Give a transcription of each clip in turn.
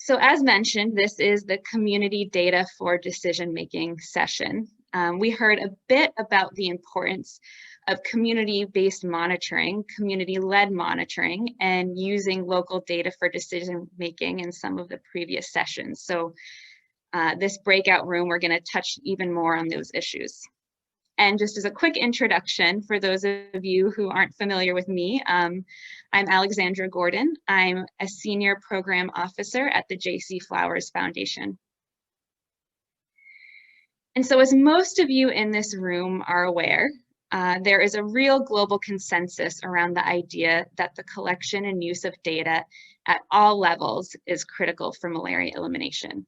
So as mentioned, this is the community data for decision-making session. We heard a bit about the importance of community-based monitoring, community-led monitoring, and using local data for decision-making in some of the previous sessions. So this breakout room, we're going to touch even more on those issues. And just as a quick introduction, for those of you who aren't familiar with me, I'm Alexandra Gordon. I'm a Senior Program Officer at the J.C. Flowers Foundation. And so as most of you in this room are aware, there is a real global consensus around the idea that the collection and use of data at all levels is critical for malaria elimination.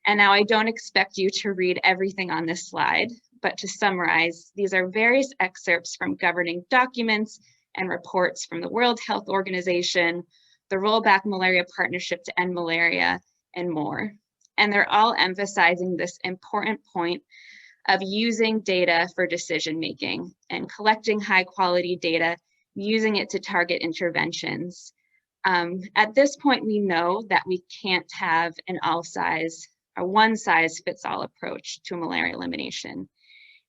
And now I don't expect you to read everything on this slide, but to summarize, these are various excerpts from governing documents and reports from the World Health Organization, the Rollback Malaria Partnership to End Malaria, and more. And they're all emphasizing this important point of using data for decision-making and collecting high-quality data, using it to target interventions. At this point, we know that we can't have an a one-size-fits-all approach to malaria elimination.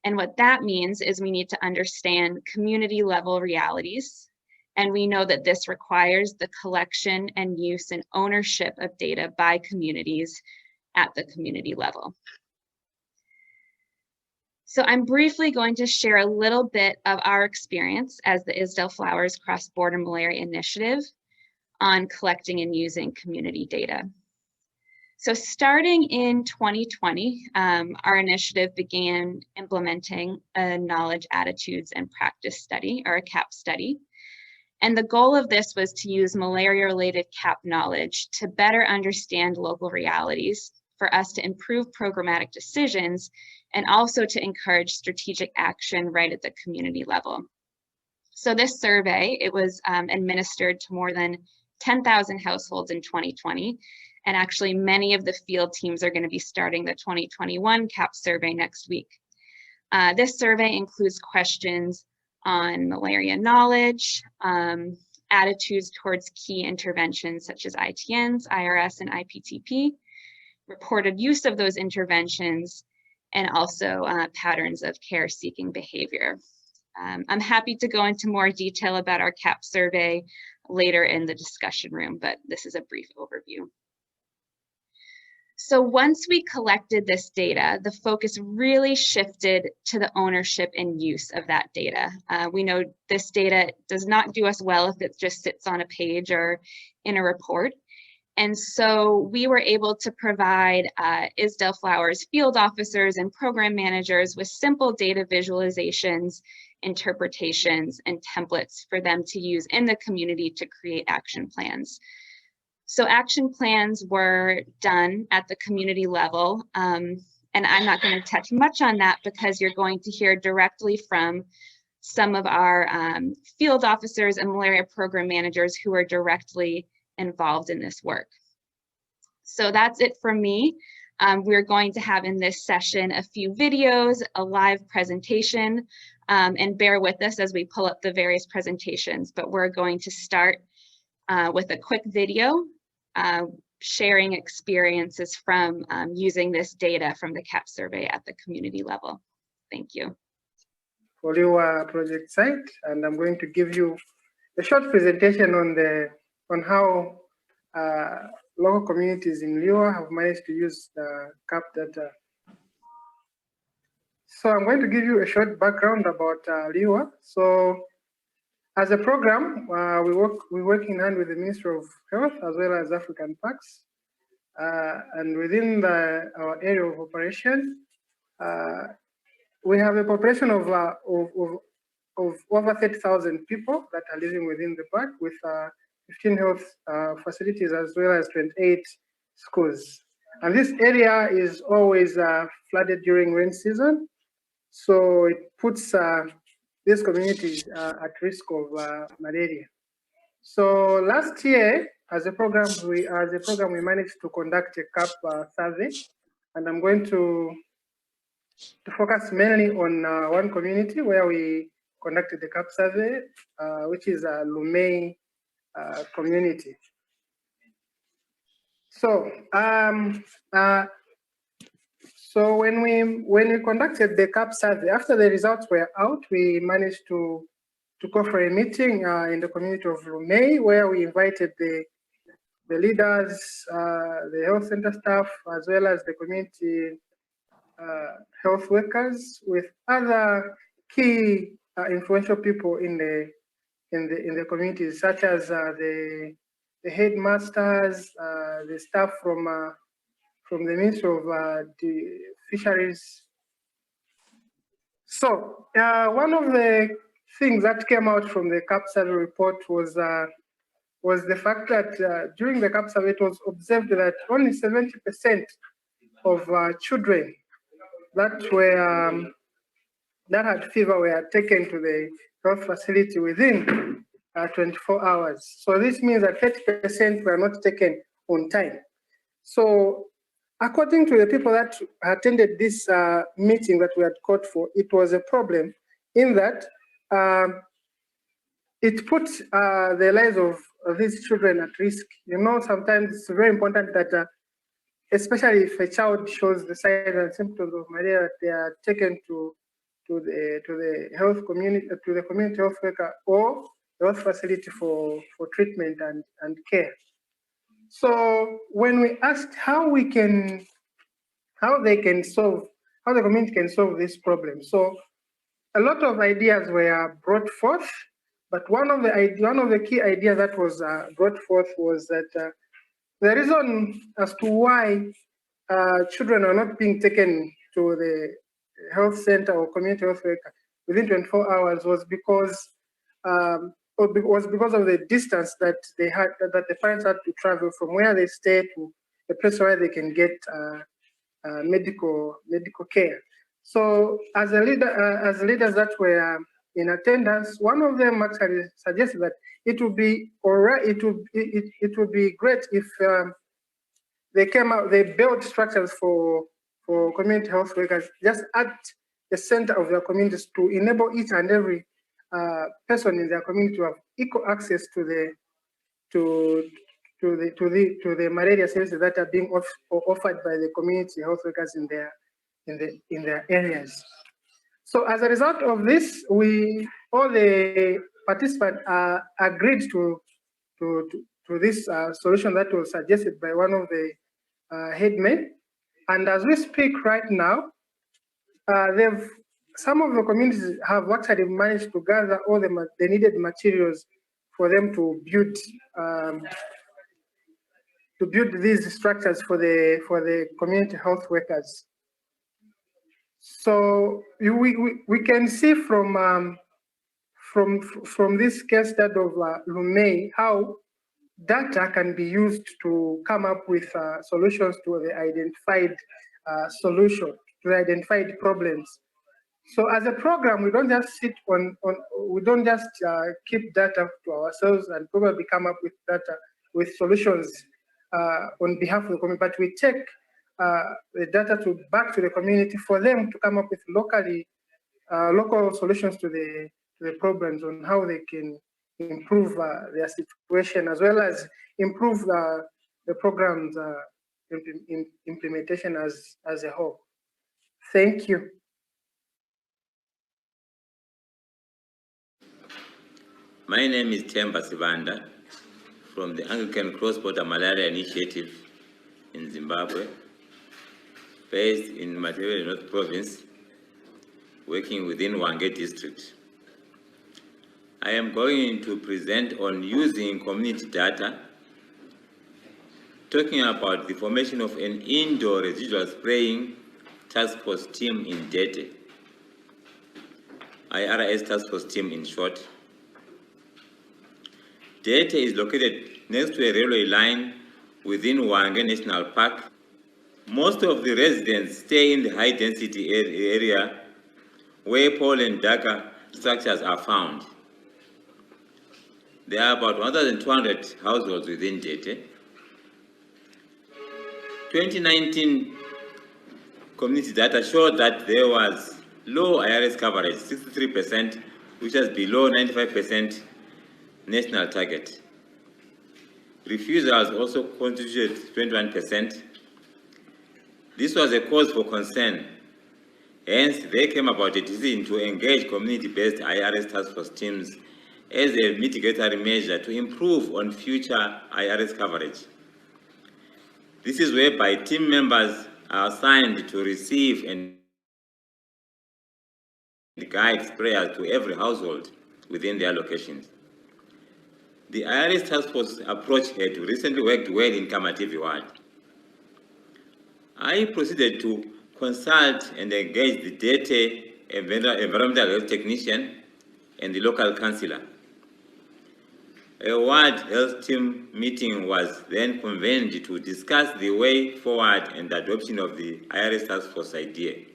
And what that means is we need to understand community-level realities, and we know that this requires the collection and use and ownership of data by communities at the community level. So I'm briefly going to share a little bit of our experience as the Isdell Flowers Cross-Border Malaria Initiative on collecting and using community data. So starting in 2020, our initiative began implementing a knowledge, attitudes, and practice study, or a CAP study. And the goal of this was to use malaria-related CAP knowledge to better understand local realities, for us to improve programmatic decisions, and also to encourage strategic action right at the community level. So this survey, it was administered to more than 10,000 households in 2020. And actually, many of the field teams are going to be starting the 2021 CAP survey next week. This survey includes questions on malaria knowledge, attitudes towards key interventions such as ITNs, IRS, and IPTP, reported use of those interventions, and also patterns of care-seeking behavior. I'm happy to go into more detail about our CAP survey later in the discussion room, but this is a brief overview. So once we collected this data, the focus really shifted to the ownership and use of that data. We know this data does not do us well if it just sits on a page or in a report. And so we were able to provide Isdell Flowers field officers and program managers with simple data visualizations, interpretations, and templates for them to use in the community to create action plans. So action plans were done at the community level, and I'm not going to touch much on that because you're going to hear directly from some of our field officers and malaria program managers who are directly involved in this work. So that's it from me. We're going to have in this session a few videos, a live presentation, and bear with us as we pull up the various presentations, but we're going to start with a quick video sharing experiences from using this data from the CAP survey at the community level. Thank you. For your project site, and I'm going to give you a short presentation on how local communities in Liwa have managed to use the CAP data. So I'm going to give you a short background about Liwa. So as a program, we work in hand with the Ministry of Health as well as African Parks. And within our area of operation, we have a population of over 30,000 people that are living within the park with 15 health facilities as well as 28 schools. And this area is always flooded during rain season. So it puts these communities at risk of malaria. So last year, as a program, we managed to conduct a CAP survey, and I'm going to focus mainly on one community where we conducted the CAP survey, which is a Lumei community. So, so when we conducted the CAP survey, after the results were out, we managed to call for a meeting in the community of Lumei, where we invited the leaders, the health center staff, as well as the community health workers, with other key influential people in the communities, such as the headmasters, the staff from the Ministry of the Fisheries. So one of the things that came out from the CAP survey report was the fact that during the CAP survey, it was observed that only 70% of children that were that had fever were taken to the health facility within 24 hours. So this means that 30% were not taken on time. So according to the people that attended this meeting that we had called for, it was a problem in that it puts the lives of these children at risk. You know, sometimes it's very important that, especially if a child shows the signs and symptoms of malaria, that they are taken to the health community, to the community health worker or health facility for treatment and care. So when we asked how the community can solve this problem, so a lot of ideas were brought forth, but one of the key ideas that was brought forth was that the reason as to why children are not being taken to the health center or community health worker within 24 hours was because of the distance that the parents had to travel from where they stay to the place where they can get medical care. So as leaders that were in attendance, one of them actually suggested that it would be alright. It would be great if they built structures for community health workers just at the center of their communities to enable each and every person in their community to have equal access to the malaria services that are being offered by the community health workers in their areas. So as a result of this, all the participants agreed to this solution that was suggested by one of the headmen. And as we speak right now, some of the communities have actually managed to gather all the needed materials for them to build these structures for the community health workers. So we can see from this case study of Lumei how data can be used to come up with solutions to the identified identified problems. So as a program, we don't just sit we don't just keep data to ourselves and probably come up with solutions on behalf of the community, but we take the data back to the community for them to come up with local solutions to the problems on how they can improve their situation, as well as improve the program's implementation as a whole. Thank you. My name is Temba Sibanda from the Anglican Cross-Border Malaria Initiative in Zimbabwe, based in Malawi North Province, working within Hwange District. I am going to present on using community data, talking about the formation of an indoor residual spraying task force team in Dete, IRS task force team in short. Dete is located next to a railway line within Hwange National Park. Most of the residents stay in the high density area where pole and darker structures are found. There are about 1,200 households within Dete. 2019 community data showed that there was low IRS coverage, 63%, which is below 95% national target. refusals also constituted 21%. This was a cause for concern. Hence, they came about a decision to engage community-based IRS task force teams as a mitigatory measure to improve on future IRS coverage. This is whereby team members are assigned to receive and guide sprayers to every household within their locations. The IRS task force approach had recently worked well in Kamativi ward. I proceeded to consult and engage the DETE environmental health technician and the local councillor. A ward health team meeting was then convened to discuss the way forward and adoption of the IRS task force idea.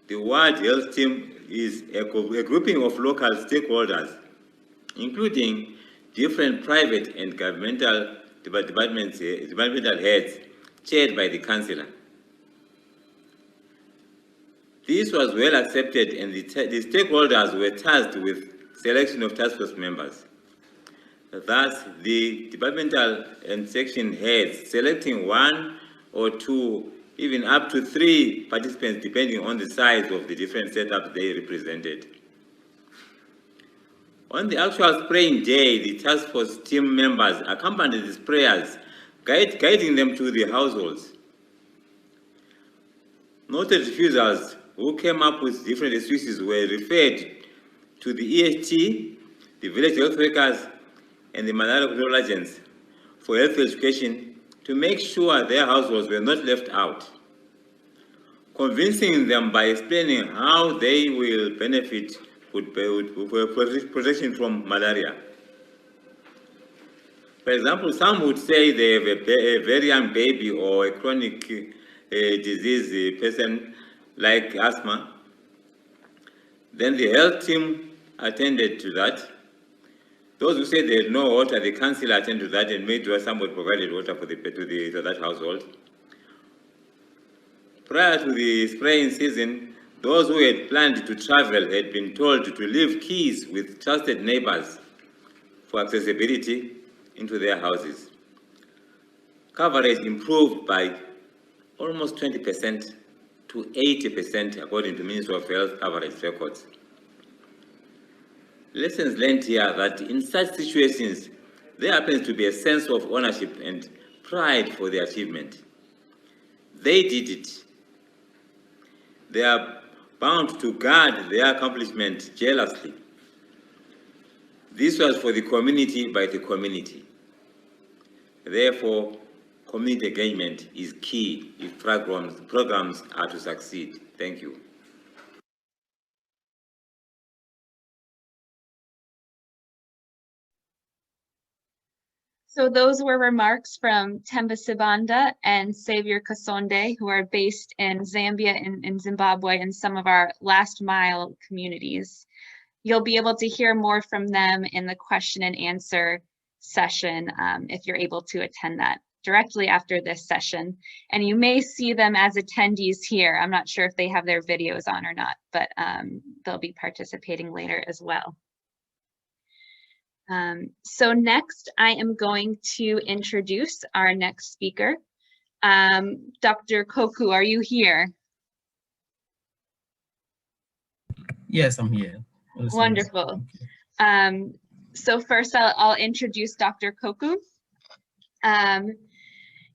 The ward health team is a grouping of local stakeholders, including different private and governmental departmental heads, chaired by the councillor. This was well accepted, and the stakeholders were tasked with selection of task force members. Thus, the departmental and section heads selecting 1 or 2, even up to 3 participants, depending on the size of the different setups they represented. On the actual spraying day, the task force team members accompanied the sprayers, guiding them to the households. Noted refusals who came up with different excuses were referred to the EHT, the village health workers, and the malaria control agents for health education to make sure their households were not left out, convincing them by explaining how they will benefit with protection from malaria. For example, some would say they have a very young baby or a chronic disease person like asthma. Then the health team attended to that. Those who said they had no water, the council attended to that and made sure somebody provided water for to that household. Prior to the spraying season, those who had planned to travel had been told to leave keys with trusted neighbors for accessibility into their houses. Coverage improved by almost 20% to 80% according to Ministry of Health coverage records. Lessons learned here that in such situations, there happens to be a sense of ownership and pride for the achievement. They did it. They are bound to guard their accomplishment jealously. This was for the community by the community. Therefore, community engagement is key if programs are to succeed. Thank you. So those were remarks from Temba Sibanda and Xavier Kasonde, who are based in Zambia and Zimbabwe in some of our last mile communities. You'll be able to hear more from them in the question and answer session if you're able to attend that directly after this session. And you may see them as attendees here. I'm not sure if they have their videos on or not, but they'll be participating later as well. So next, I am going to introduce our next speaker. Dr. Koku, are you here? Yes, I'm here. Wonderful. So first, I'll introduce Dr. Koku.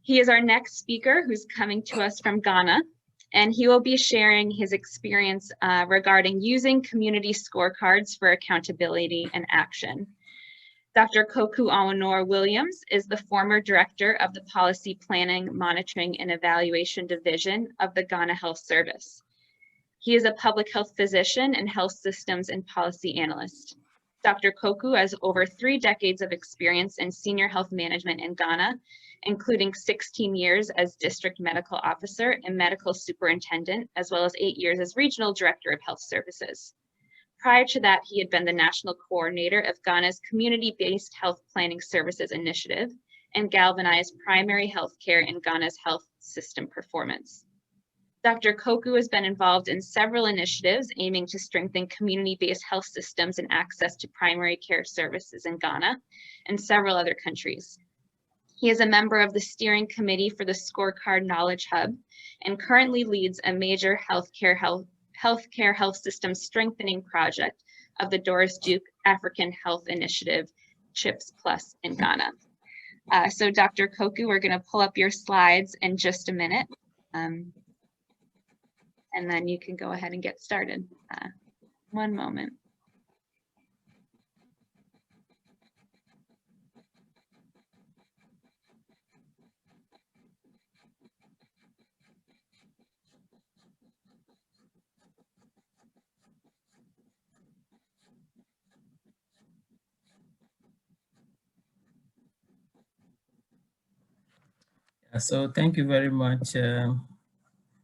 He is our next speaker who's coming to us from Ghana, and he will be sharing his experience regarding using community scorecards for accountability and action. Dr. Koku Awanor Williams is the former director of the Policy Planning, Monitoring, and Evaluation Division of the Ghana Health Service. He is a public health physician and health systems and policy analyst. Dr. Koku has over 3 decades of experience in senior health management in Ghana, including 16 years as district medical officer and medical superintendent, as well as 8 years as regional director of health services. Prior to that, he had been the national coordinator of Ghana's Community-Based Health Planning Services Initiative and galvanized primary health care in Ghana's health system performance. Dr. Koku has been involved in several initiatives aiming to strengthen community-based health systems and access to primary care services in Ghana and several other countries. He is a member of the steering committee for the Scorecard Knowledge Hub and currently leads a major healthcare health system strengthening project of the Doris Duke African Health Initiative, CHIPS Plus in Ghana. So Dr. Koku, we're going to pull up your slides in just a minute. And then you can go ahead and get started. One moment. So thank you very much,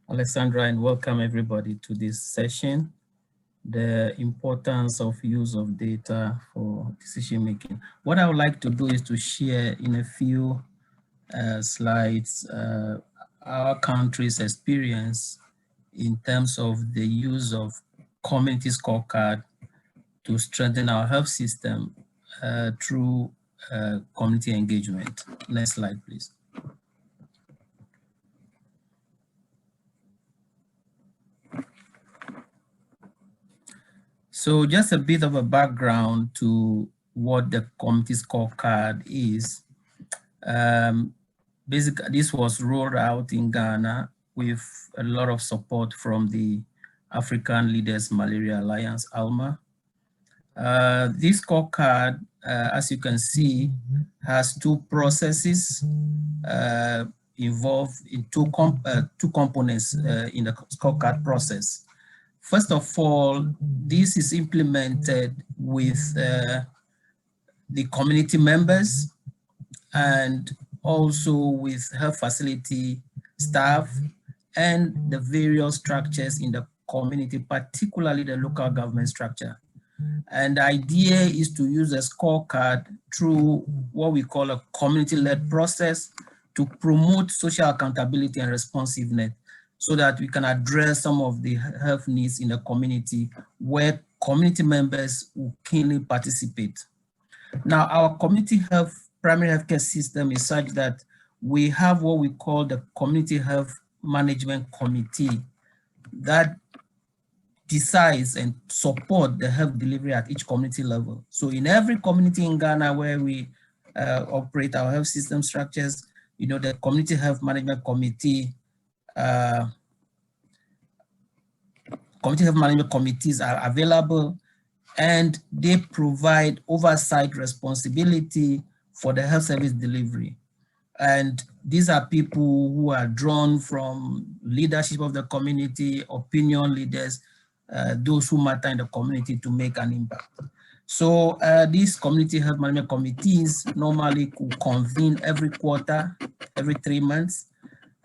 Alexandra, and welcome everybody to this session, the importance of use of data for decision making. What I would like to do is to share in a few slides our country's experience in terms of the use of community scorecard to strengthen our health system through community engagement. Next slide, please. So just a bit of a background to what the community scorecard is. Basically, this was rolled out in Ghana with a lot of support from the African Leaders Malaria Alliance, ALMA. This scorecard, as you can see, has two processes involved in two components in the scorecard process. First of all, this is implemented with the community members and also with health facility staff and the various structures in the community, particularly the local government structure. And the idea is to use a scorecard through what we call a community-led process to promote social accountability and responsiveness, so that we can address some of the health needs in the community where community members will keenly participate. Now, our community health, primary healthcare system is such that we have what we call the Community Health Management Committee that decides and support the health delivery at each community level. So in every community in Ghana where we operate our health system structures, you know, the Community Health Management Committee Community Health Management Committees are available, and they provide oversight responsibility for the health service delivery. And these are people who are drawn from leadership of the community, opinion leaders, those who matter in the community to make an impact. So these community health management committees normally convene every quarter, every 3 months.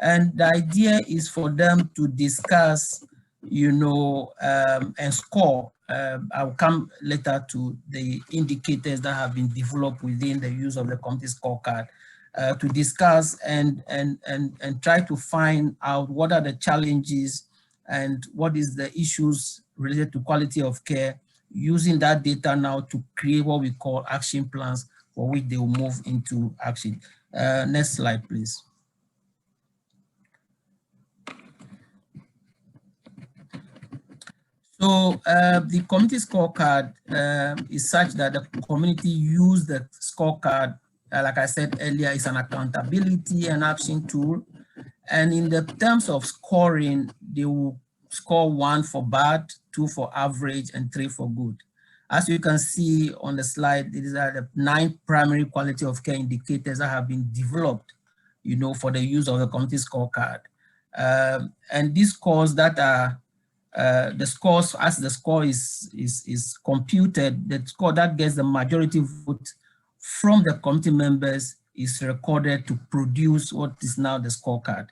And the idea is for them to discuss, you know, and score. I'll come later to the indicators that have been developed within the use of the community scorecard to discuss and try to find out what are the challenges and what is the issues related to quality of care, using that data now to create what we call action plans for which they will move into action. Next slide, please. So the community scorecard is such that the community use the scorecard, like I said earlier, is an accountability and action tool. And in the terms of scoring, they will score 1 for bad, 2 for average, and 3 for good. As you can see on the slide, these are the 9 primary quality of care indicators that have been developed, you know, for the use of the community scorecard. And these scores that are the scores, as the score is computed, the score that gets the majority vote from the committee members is recorded to produce what is now the scorecard.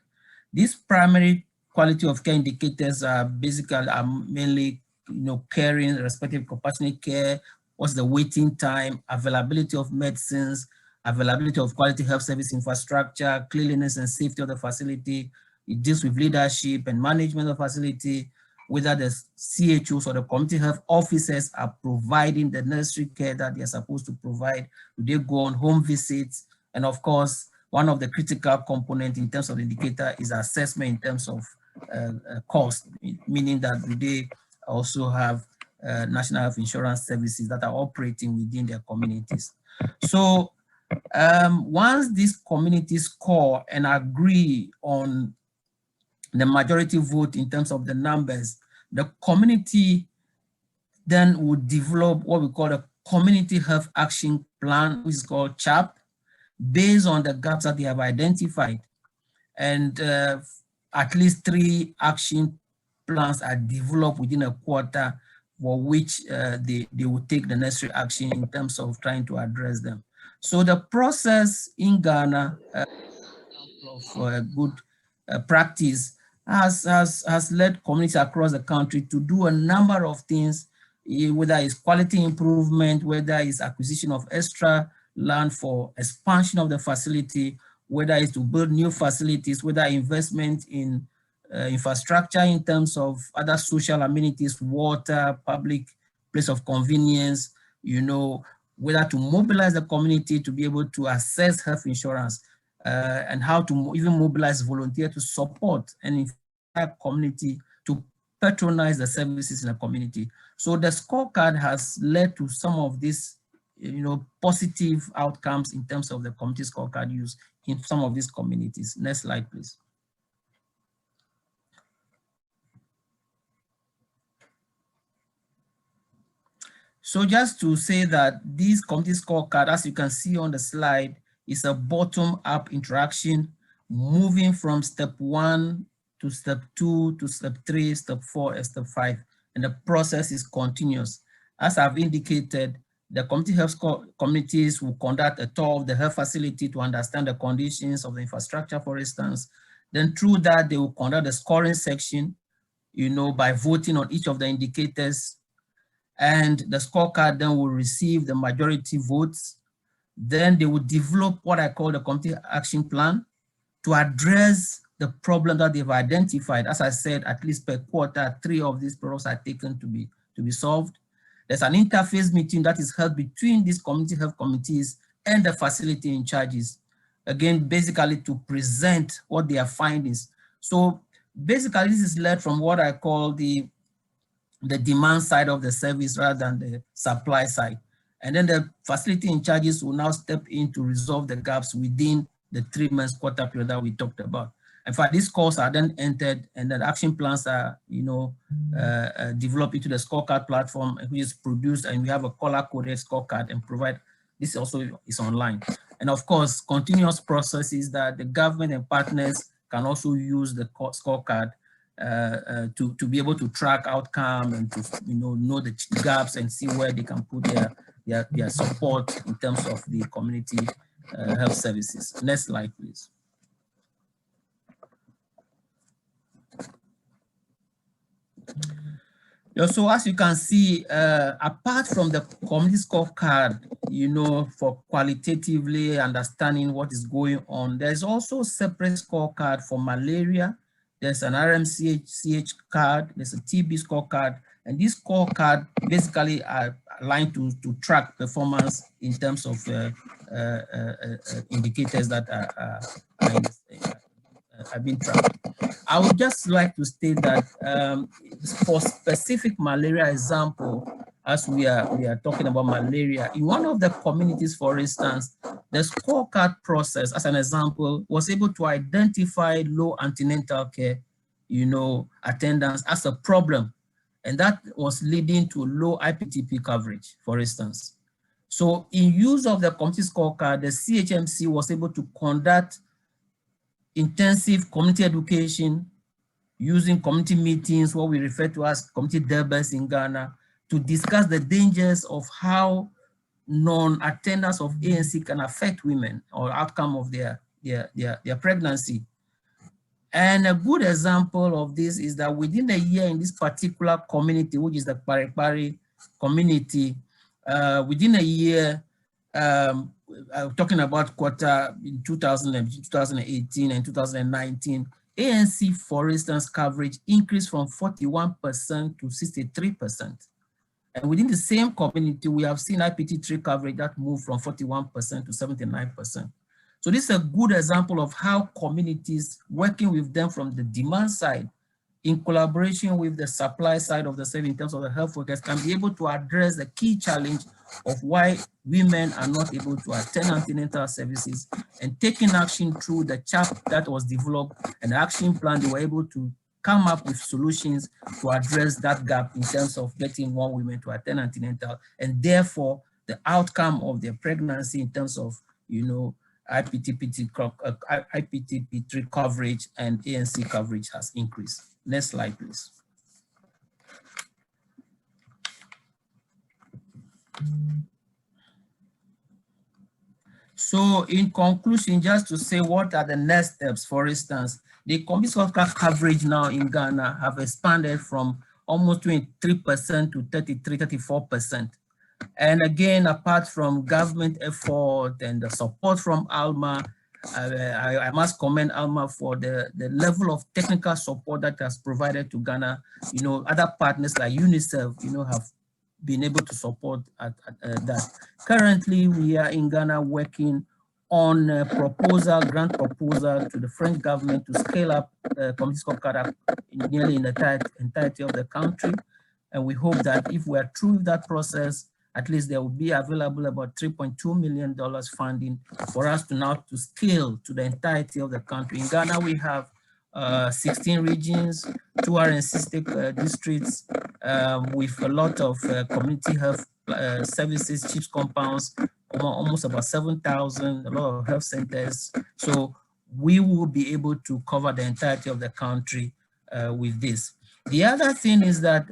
These primary quality of care indicators are basically mainly, you know, caring, respective compassionate care, what's the waiting time, availability of medicines, availability of quality health service infrastructure, cleanliness and safety of the facility, It deals with leadership and management of facility, whether the CHOs or the community health officers are providing the necessary care that they're supposed to provide. Do they go on home visits? And of course, one of the critical components in terms of the indicator is assessment in terms of cost, meaning that do they also have national health insurance services that are operating within their communities. So once these communities score and agree on the majority vote in terms of the numbers, the community then would develop what we call a community health action plan, which is called CHAP, based on the gaps that they have identified. And at least 3 action plans are developed within a quarter, for which they will take the necessary action in terms of trying to address them. So the process in Ghana of good practice has led communities across the country to do a number of things, whether it's quality improvement, whether it's acquisition of extra land for expansion of the facility, whether it's to build new facilities, whether investment in infrastructure in terms of other social amenities, water, public place of convenience, whether to mobilize the community to be able to access health insurance, and how to even mobilize volunteers to support an entire community to patronize the services in the community. So the scorecard has led to some of these, positive outcomes in terms of the community scorecard use in some of these communities. Next slide, please. So just to say that this community scorecard, as you can see on the slide, is a bottom-up interaction, moving from step 1 to step 2 to step 3, step 4, and step 5. And the process is continuous. As I've indicated, the community health communities will conduct a tour of the health facility to understand the conditions of the infrastructure, for instance. Then through that, they will conduct the scoring section, by voting on each of the indicators. And the scorecard then will receive the majority votes. Then they will develop what I call the community action plan to address the problem that they've identified. As I said, at least per quarter, 3 of these problems are taken to be solved. There's an interface meeting that is held between these community health committees and the facility in charges. Again, basically to present what their findings. So basically this is led from what I call the demand side of the service rather than the supply side. And then the facility in charges will now step in to resolve the gaps within the 3 months quarter period that we talked about. In fact, these calls are then entered and then action plans are, developed into the scorecard platform, which is produced, and we have a color-coded scorecard and provide, this also is online. And of course, continuous processes that the government and partners can also use the scorecard to be able to track outcome and to know the gaps and see where they can put their support in terms of the community health services. Next slide, please. So as you can see, apart from the community scorecard, for qualitatively understanding what is going on, there's also a separate scorecard for malaria. There's an RMCH card, there's a TB scorecard, and this scorecard basically are aligned to track performance in terms of indicators that have been tracked. I would just like to state that for specific malaria example, as we are talking about malaria, in one of the communities, for instance, the scorecard process, as an example, was able to identify low antenatal care, attendance as a problem. And that was leading to low IPTP coverage, for instance. So in use of the community scorecard, the CHMC was able to conduct intensive community education using community meetings, what we refer to as community debates in Ghana, to discuss the dangers of how non-attendance of ANC can affect women or outcome of their pregnancy. And a good example of this is that within a year in this particular community, which is the Paripari community, within a year, talking about quarter in 2018 and 2019, ANC, for instance, coverage increased from 41% to 63%. And within the same community, we have seen IPT3 coverage that moved from 41% to 79%. So this is a good example of how communities working with them from the demand side in collaboration with the supply side of the service in terms of the health workers can be able to address the key challenge of why women are not able to attend antenatal services, and taking action through the chart that was developed and the action plan, they were able to come up with solutions to address that gap in terms of getting more women to attend antenatal, and therefore the outcome of their pregnancy in terms of, you know, IPTP3 coverage and ANC coverage has increased. Next slide, please. So in conclusion, just to say what are the next steps, for instance, the community health coverage now in Ghana have expanded from almost 23% to 33, 34%. And again, apart from government effort and the support from ALMA, I must commend ALMA for the level of technical support that has provided to Ghana. You know, other partners like UNICEF, you know, have been able to support that. Currently, we are in Ghana working on a grant proposal to the French government to scale up community scorecard nearly in the entirety of the country. And we hope that if we are through that process, at least there will be available about $3.2 million funding for us to now to scale to the entirety of the country. In Ghana, we have 16 regions, 260 districts with a lot of community health services, CHIPS compounds, almost about 7,000, a lot of health centers. So we will be able to cover the entirety of the country with this. The other thing is that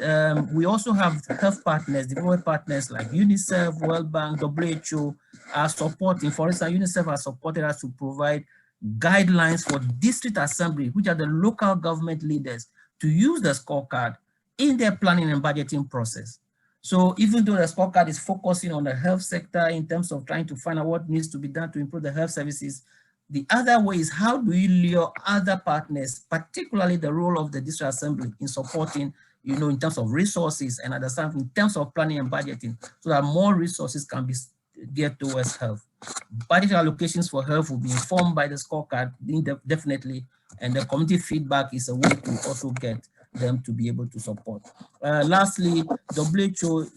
we also have health partners, development partners like UNICEF, World Bank, WHO are supporting. For instance, UNICEF has supported us to provide guidelines for district assembly, which are the local government leaders, to use the scorecard in their planning and budgeting process. So even though the scorecard is focusing on the health sector in terms of trying to find out what needs to be done to improve the health services, the other way is how do you lure other partners, particularly the role of the district assembly in supporting, you know, in terms of resources and understand in terms of planning and budgeting, so that more resources can be geared towards health. Budget allocations for health will be informed by the scorecard, definitely, and the community feedback is a way to also get them to be able to support. Lastly, WHO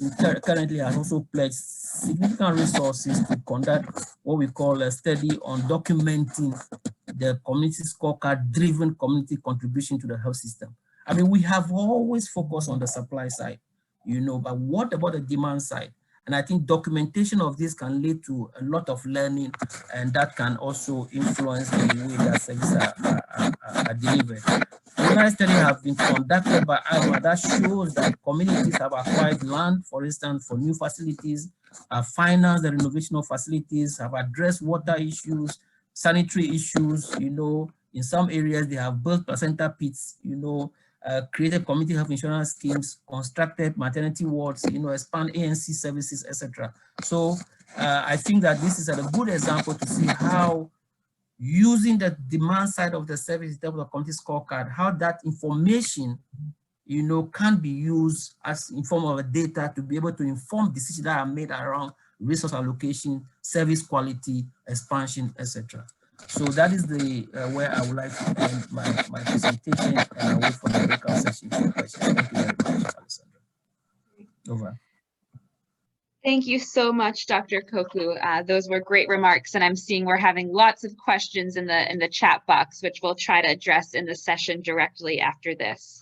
currently has also pledged significant resources to conduct what we call a study on documenting the community scorecard-driven community contribution to the health system. I mean, we have always focused on the supply side, you know, but what about the demand side? And I think documentation of this can lead to a lot of learning, and that can also influence the way that services are delivered. Numerous studies have been conducted by ALMA that shows that communities have acquired land, for instance, for new facilities, financed the renovation of facilities, have addressed water issues, sanitary issues, you know, in some areas they have built placenta pits, you know, created community health insurance schemes, constructed maternity wards, you know, expand ANC services, etc. So I think that this is a good example to see how using the demand side of the service in terms of community scorecard, how that information, you know, can be used as in form of a data to be able to inform decisions that are made around resource allocation, service quality, expansion, etc. So that is the where I would like to end my presentation, and I wait for the breakout session for questions. Thank you very much, Alessandra. Over. Thank you so much, Dr. Koku. Those were great remarks, and I'm seeing we're having lots of questions in the chat box, which we'll try to address in the session directly after this.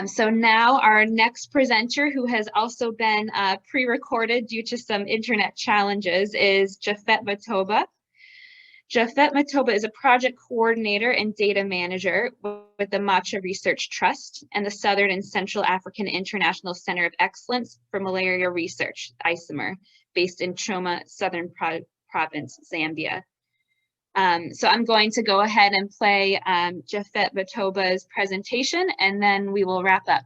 So now our next presenter, who has also been pre-recorded due to some internet challenges, is Japhet Matoba. Japhet Matoba is a project coordinator and data manager with the Macha Research Trust and the Southern and Central African International Center of Excellence for Malaria Research, ICMR, based in Choma, Southern Province, Zambia. So I'm going to go ahead and play Japhet Matoba's presentation, and then we will wrap up.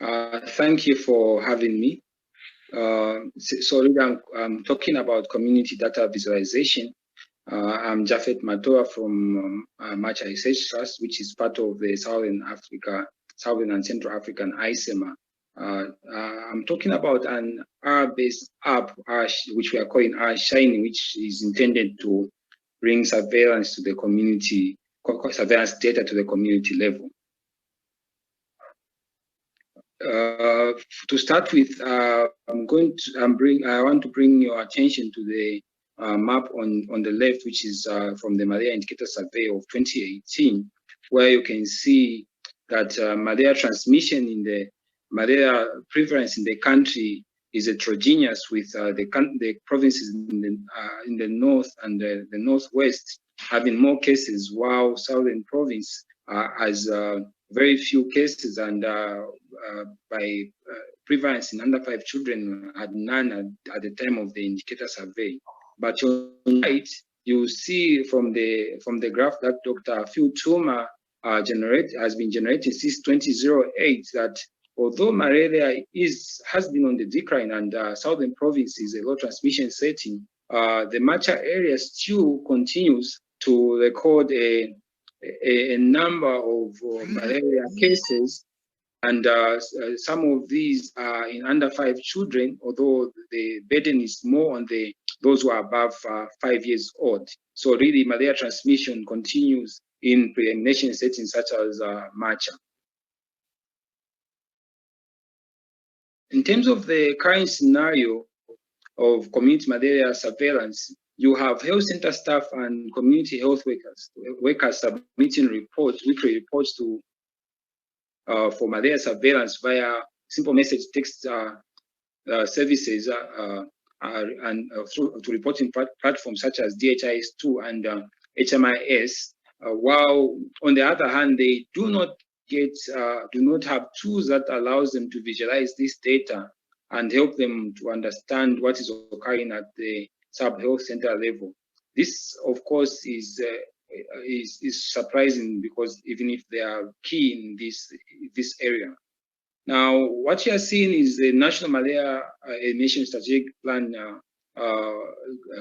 Thank you for having me. So I'm talking about community data visualization. I'm Jafet Matoa from Macha Research Trust, which is part of the Southern and Central African ISEMA. I'm talking about an R-based app, which we are calling R-Shiny, which is intended to bring surveillance to the community, surveillance data to the community level. To start with, I want to bring your attention to the map on the left, which is from the Malaria Indicator Survey of 2018, where you can see that malaria transmission in the malaria prevalence in the country is heterogeneous, with the provinces in the north and the northwest having more cases, while southern province has very few cases, and by prevalence in under 5 children had none at the time of the indicator survey. But on the right, you see from the graph that Dr. Phil Tuma has been generating since 2008 that although malaria has been on the decline and southern province is a low transmission setting, the Macha area still continues to record a number of malaria cases, and some of these are in under 5 children, although the burden is more on those who are above 5 years old. So really, malaria transmission continues in pre-emination settings such as Macha. In terms of the current scenario of community malaria surveillance, you have health center staff and community health workers submitting weekly reports for malaria surveillance via simple message text services and to reporting platforms such as DHIS2 and HMIS. While on the other hand, they do not have tools that allows them to visualize this data and help them to understand what is occurring at the sub-health center level. This, of course, is surprising, because even if they are key in this area. Now, what you are seeing is the National Malaria Elimination Strategic Plan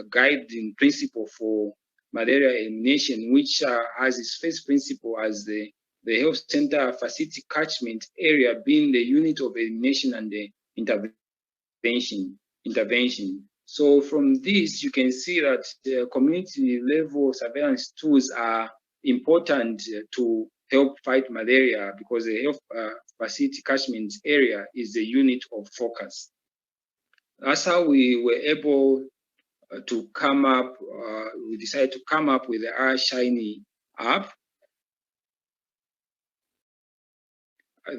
guiding principle for malaria elimination, which has its first principle as the health center facility catchment area being the unit of elimination and the intervention. So from this, you can see that the community level surveillance tools are important to help fight malaria, because the health facility catchment area is the unit of focus. That's how we were able to come up, we decided to come up with the R-Shiny app.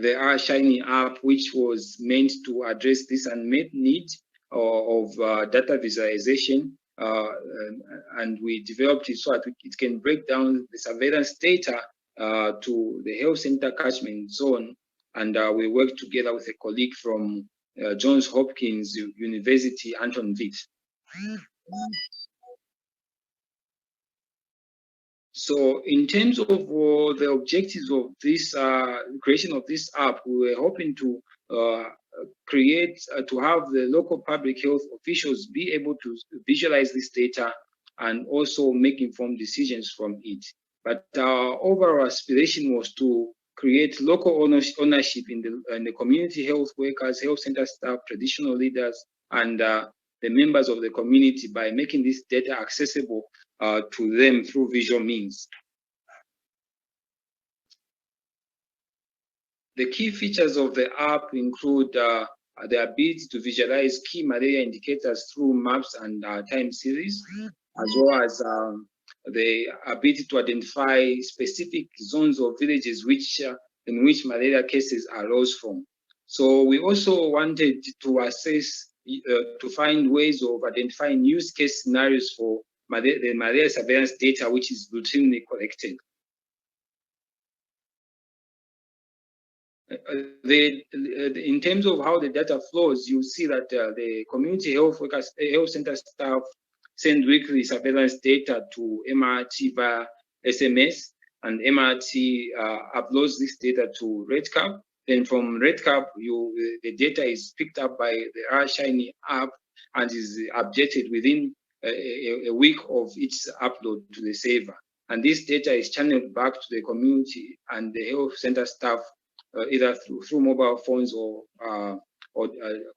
The R-Shiny app, which was meant to address this unmet need of data visualization, and we developed it so that it can break down the surveillance data to the health center catchment zone, and we worked together with a colleague from Johns Hopkins University, Anton Vitt. So in terms of the objectives of this creation of this app, we were hoping to create, to have the local public health officials be able to visualize this data and also make informed decisions from it. But our overall aspiration was to create local ownership in the community health workers, health center staff, traditional leaders, and the members of the community by making this data accessible to them through visual means. The key features of the app include the ability to visualize key malaria indicators through maps and time series, as well as the ability to identify specific zones or villages in which malaria cases arose from. So we also wanted to assess, to find ways of identifying use case scenarios for the malaria surveillance data, which is routinely collected. In terms of how the data flows, you see that the community health workers, health center staff send weekly surveillance data to MRT via SMS, and MRT uploads this data to RedCap, Then from RedCap, the data is picked up by the R-Shiny app and is updated within a week of its upload to the server. And this data is channeled back to the community and the health center staff, either through mobile phones or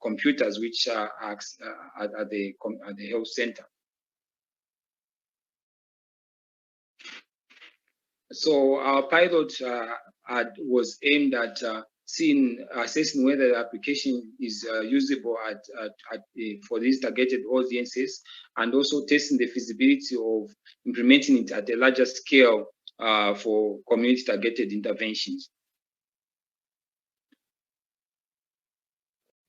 computers, which are at the health center. So our pilot was aimed at assessing whether the application is usable for these targeted audiences, and also testing the feasibility of implementing it at a larger scale for community targeted interventions.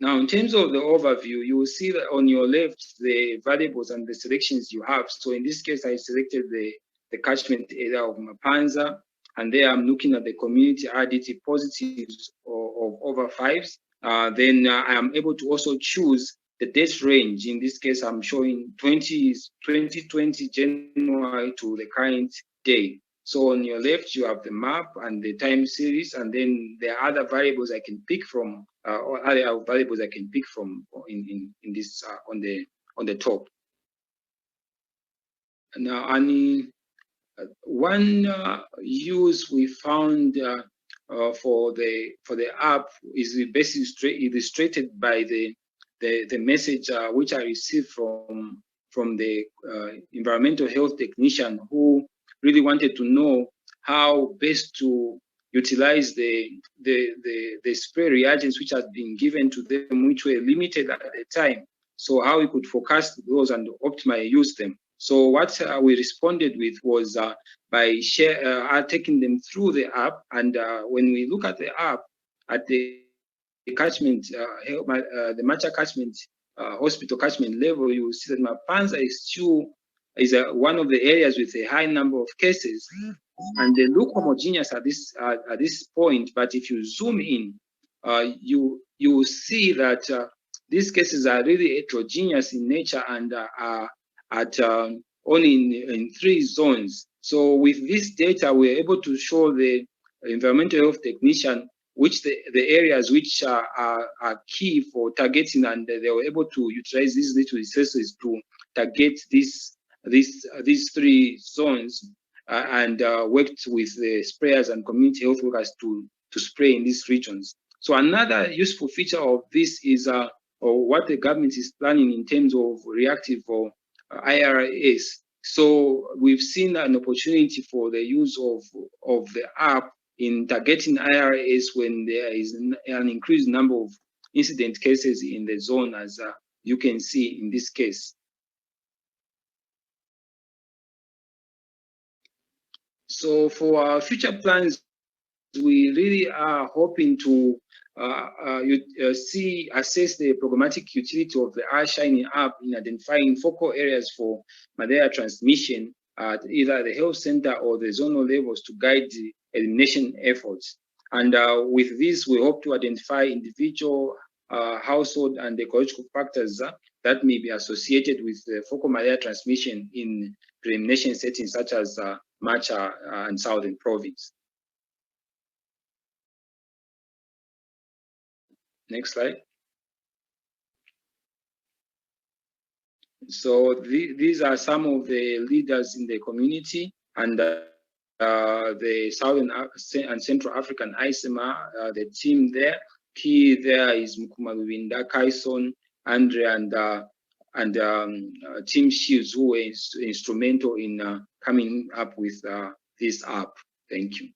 Now, in terms of the overview, you will see that on your left, the variables and the selections you have. So in this case, I selected the catchment area of Mapanza, and there I'm looking at the community RDT positives of over 5s. Then I am able to also choose the date range. In this case, I'm showing 2020 January to the current day. So on your left, you have the map and the time series, and then there are other variables I can pick from, or other variables I can pick from in this on the top. Now, one use we found for the app is basically illustrated by the message which I received from the environmental health technician, who really wanted to know how best to utilize the spray reagents which had been given to them, which were limited at the time. So how we could forecast those and optimally use them. So what we responded with was by taking them through the app. And when we look at the app, at the catchment, the Macha catchment, hospital catchment level, you will see that Mapanza is one of the areas with a high number of cases, and they look homogeneous at this point. But if you zoom in, you will see that these cases are really heterogeneous in nature and are only in 3 zones. So with this data, we're able to show the environmental health technician which the areas which are key for targeting, and they were able to utilize these little resources to target these 3 zones and worked with the sprayers and community health workers to spray in these regions. So another useful feature of this is or what the government is planning in terms of reactive or IRS. So we've seen an opportunity for the use of the app in targeting IRS when there is an increased number of incident cases in the zone, as you can see in this case. So for our future plans, we really are hoping to assess the programmatic utility of the R-Shiny app in identifying focal areas for malaria transmission at either the health center or the zonal levels to guide the elimination efforts. And with this, we hope to identify individual, household, and ecological factors that may be associated with the focal malaria transmission in elimination settings such as Macha and Southern Province. Next slide. So these are some of the leaders in the community, and the Southern and Central African ISMA, the team there. Key there is Mukumalubinda, Kaison, Andre, and Team Shields, who were instrumental in coming up with this app. Thank you.